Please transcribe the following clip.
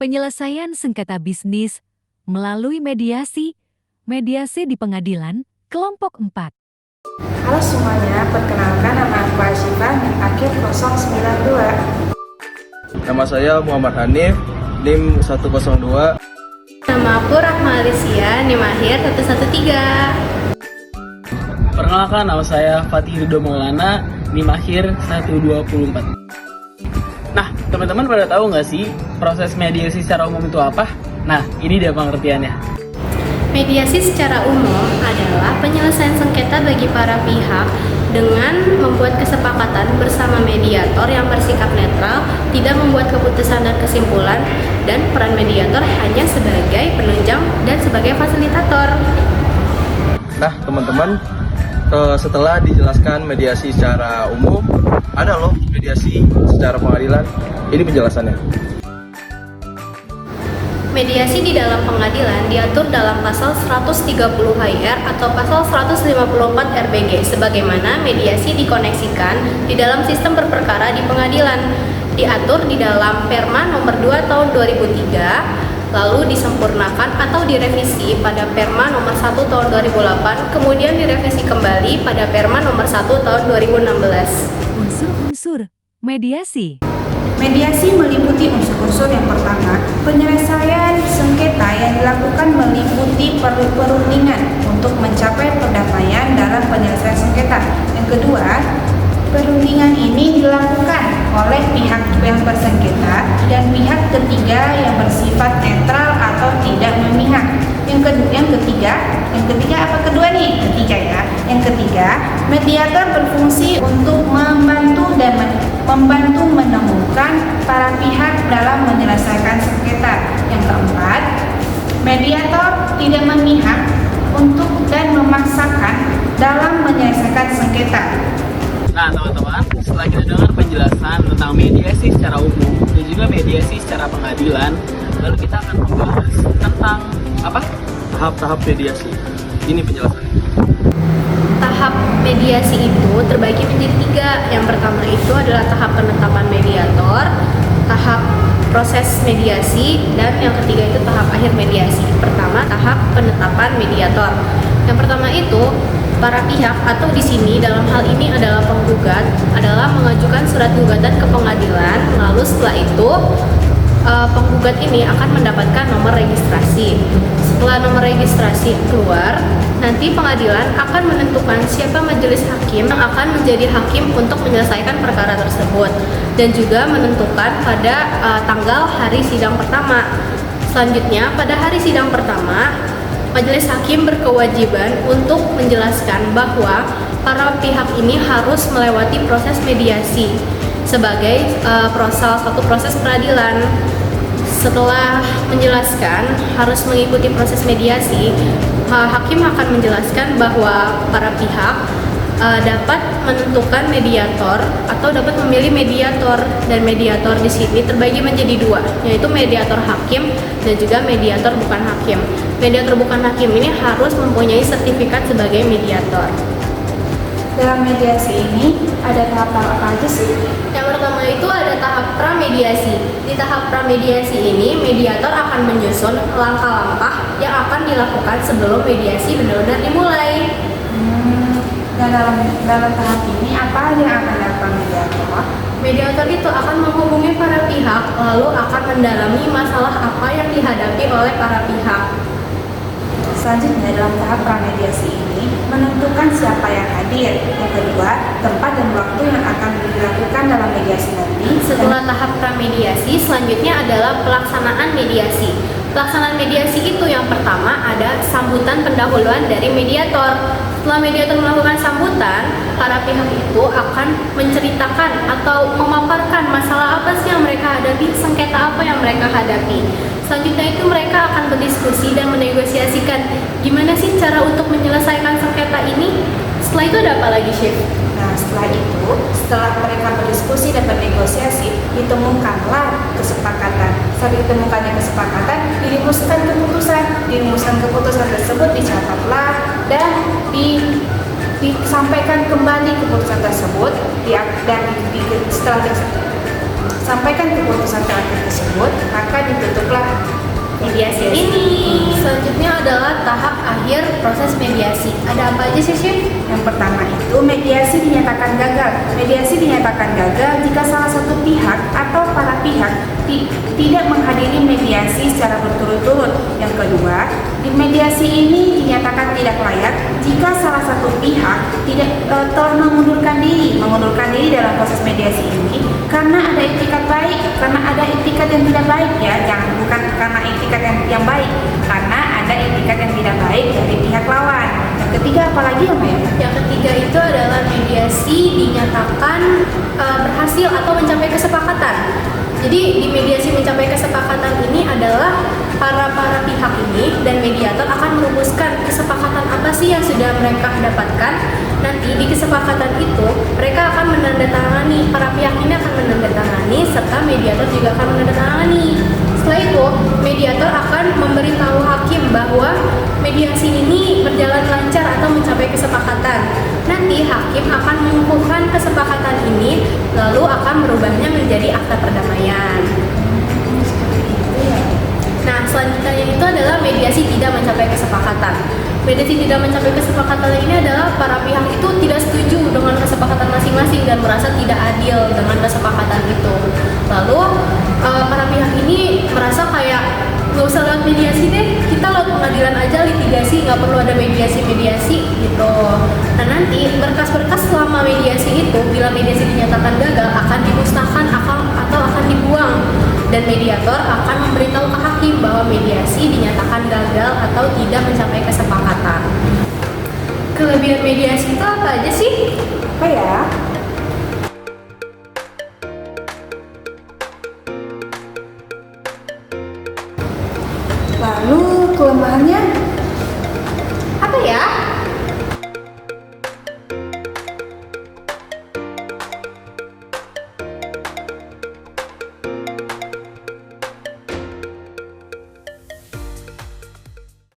Penyelesaian sengketa bisnis melalui mediasi di pengadilan, kelompok 4. Halo semuanya, perkenalkan nama aku Asyifa, NIM akhir 092. Nama saya Muhammad Hanif, NIM 102. Nama aku Rahma Alicia, NIM akhir 113. Perkenalkan, nama saya Fatih Ridho Maulana, NIM akhir 124. Nah, teman-teman pada tahu nggak sih proses mediasi secara umum itu apa? Nah, ini dia pengertiannya. Mediasi secara umum adalah penyelesaian sengketa bagi para pihak dengan membuat kesepakatan bersama mediator yang bersikap netral, tidak membuat keputusan dan kesimpulan, dan peran mediator hanya sebagai penunjang dan sebagai fasilitator. Nah, teman-teman, setelah dijelaskan mediasi secara umum, ada loh mediasi secara pengadilan. Ini penjelasannya. Mediasi di dalam pengadilan diatur dalam pasal 130 HIR atau pasal 154 RBG, sebagaimana mediasi dikoneksikan di dalam sistem berperkara di pengadilan. Diatur di dalam Perma nomor 2 tahun 2003, lalu disempurnakan atau direvisi pada Perma nomor 1 tahun 2008, kemudian direvisi kembali pada Perma nomor 1 tahun 2016. Unsur-unsur mediasi. Mediasi meliputi unsur-unsur yang pertama, penyelesaian sengketa yang dilakukan meliputi perundingan untuk mencapai perdamaian dalam penyelesaian sengketa. Yang kedua, perundingan ini dilakukan oleh pihak yang bersengketa dan pihak ketiga yang bersifat netral atau tidak memihak. Yang ketiga apa kedua nih? Ketiga ya. Yang ketiga, mediator berfungsi untuk membantu menemukan para pihak dalam menyelesaikan sengketa. Yang keempat, mediator tidak memihak untuk dan memaksakan dalam menyelesaikan sengketa. Nah, teman-teman, setelah kita dengar penjelasan tentang mediasi secara umum dan juga mediasi secara pengadilan, lalu kita akan membahas tentang tahap-tahap mediasi. Ini penjelasannya. Tahap mediasi itu terbagi menjadi 3. Yang pertama itu adalah tahap penetapan mediator, tahap proses mediasi, dan yang ketiga itu tahap akhir mediasi. Pertama, tahap penetapan mediator. Yang pertama itu para pihak atau di sini dalam hal ini adalah penggugat adalah mengajukan surat gugatan ke pengadilan. Lalu setelah itu penggugat ini akan mendapatkan nomor registrasi. Setelah nomor registrasi keluar, nanti pengadilan akan menentukan siapa majelis hakim yang akan menjadi hakim untuk menyelesaikan perkara tersebut dan juga menentukan pada tanggal hari sidang pertama. Selanjutnya, pada hari sidang pertama, majelis hakim berkewajiban untuk menjelaskan bahwa para pihak ini harus melewati proses mediasi sebagai salah satu proses peradilan. Setelah menjelaskan harus mengikuti proses mediasi, hakim akan menjelaskan bahwa para pihak dapat menentukan mediator atau dapat memilih mediator, dan mediator di sini terbagi menjadi 2, yaitu mediator hakim dan juga mediator bukan hakim. Mediator bukan hakim ini harus mempunyai sertifikat sebagai mediator. Dalam mediasi ini ada tahap-tahap apa aja sih? Yang pertama itu ada tahap pramediasi. Di tahap pramediasi ini, mediator akan menyusun langkah-langkah yang akan dilakukan sebelum mediasi benar-benar dimulai. Dan dalam tahap ini apa yang akan dilakukan mediator? Mediator itu akan menghubungi para pihak, lalu akan mendalami masalah apa yang dihadapi oleh para pihak. Selanjutnya dalam tahap pramediasi ini menentukan siapa yang hadir. Yang kedua, tempat dan waktu yang akan dilakukan dalam mediasi nanti. Setelah tahap pramediasi, selanjutnya adalah pelaksanaan mediasi. Pelaksanaan mediasi itu yang pertama ada sambutan pendahuluan dari mediator. Setelah mediator melakukan sambutan, para pihak itu akan menceritakan atau memaparkan masalah apa sih yang mereka hadapi, sengketa apa yang mereka hadapi. Selanjutnya itu mereka akan berdiskusi dan menegosiasikan gimana sih cara untuk menyelesaikan sengketa ini. Setelah itu ada apa lagi, Chef? Nah, setelah mereka berdiskusi dan bernegosiasi, ditemukanlah kesepakatan. Saat ditemukannya kesepakatan, dirumuskan keputusan tersebut, dicatatlah dan disampaikan kembali keputusan tersebut. sampaikan keputusan terakhir tersebut, maka ditutuplah mediasi ini. Selanjutnya adalah tahap akhir proses mediasi. Ada apa aja sih, Chef? Yang pertama itu mediasi dinyatakan gagal. Mediasi dinyatakan gagal jika salah satu pihak atau para pihak tidak menghadiri mediasi secara berturut-turut. Yang kedua, di mediasi ini dinyatakan tidak layak jika salah satu pihak telah mengundurkan diri dalam proses mediasi ini karena ada itikat baik, karena ada itikat yang tidak baik ya, jangan bukan karena itikat yang baik, karena ada itikat yang tidak baik dari pihak lawan. Yang ketiga apalagi ya, Maya? Yang ketiga itu adalah mediasi dinyatakan berhasil atau mencapai kesepakatan. Jadi di mediasi mencapai kesepakatan ini adalah para pihak ini dan mediator akan merumuskan kesepakatan apa sih yang sudah mereka dapatkan. Nanti di kesepakatan itu mereka akan menandatangani, para pihak ini akan menandatangani serta mediator juga akan menandatangani. Setelah itu mediator akan memberitahu hakim bahwa mediasi ini berjalan lancar atau mencapai kesepakatan. Nanti hakim akan mengukuhkan kesepakatan ini lalu akan merubahnya menjadi akta perdamaian. Nah, selanjutnya itu adalah mediasi tidak mencapai kesepakatan. Mediasi tidak mencapai kesepakatan ini adalah para pihak itu tidak setuju dengan kesepakatan masing-masing dan merasa tidak adil dengan kesepakatan itu. Lalu para pihak ini merasa kayak nggak usah lewat mediasi deh, kita lewat pengadilan aja litigasi, nggak perlu ada mediasi gitu. Nah, nanti berkas-berkas selama mediasi itu bila mediasi dinyatakan gagal akan dimusnahkan atau akan dibuang. Dan mediator akan memberitahu ke hakim bahwa mediasi dinyatakan gagal atau tidak mencapai kesepakatan. Kelebihan mediasi itu apa aja sih? Apa ya? Lalu kelemahannya